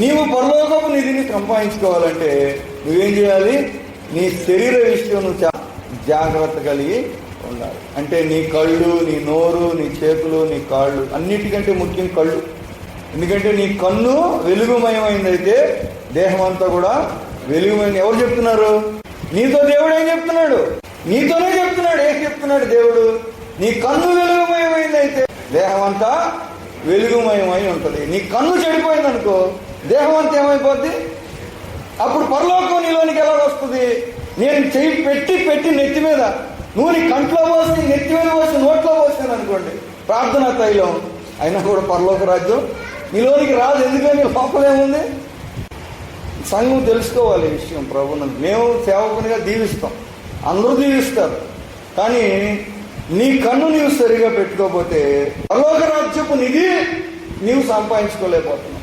నీవు పరలోకపు నిధిని సంపాదించుకోవాలంటే నువ్వేం చేయాలి? నీ శరీర విషయం నువ్వు జాగ్రత్త కలిగి ఉండాలి. అంటే నీ కళ్ళు, నీ నోరు, నీ చేతులు, నీ కాళ్ళు, అన్నిటికంటే ముఖ్యం కళ్ళు. ఎందుకంటే నీ కన్ను వెలుగుమయమైందైతే దేహం అంతా కూడా వెలుగుమైంది. ఎవరు చెప్తున్నారు? నీతో దేవుడు ఏం చెప్తున్నాడు? నీతోనే చెప్తున్నాడు. ఏం చెప్తున్నాడు దేవుడు? నీ కన్ను వెలుగుమయమైందైతే దేహం అంతా వెలుగుమయమై ఉంటుంది. నీ కన్ను చెడిపోయింది అనుకో, దేహం అంతా ఏమైపోద్ది? అప్పుడు పరలోకం నీలోనికి ఎలా వస్తుంది? నేను చెయ్యి పెట్టి నెత్తి మీద, నువ్వు నీ కంట్లో పోసి, నెత్తి మీద పోసి, నోట్లో పోసాను అనుకోండి, ప్రార్థనా తైలం, అయినా కూడా పరలోక రాజ్యం నీలోనికి రాదు. ఎందుకని? లోపలేముంది? సంఘం తెలుసుకోవాలి ఈ విషయం. ప్రభువును మేము సేవకునిగా దీవిస్తాం, అందరూ దీవిస్తారు. కానీ నీ కన్ను నీవు సరిగా పెట్టుకోకపోతే పరలోక రాజ్యపు నిధి నీవు సంపాదించుకోలేకపోతున్నావు.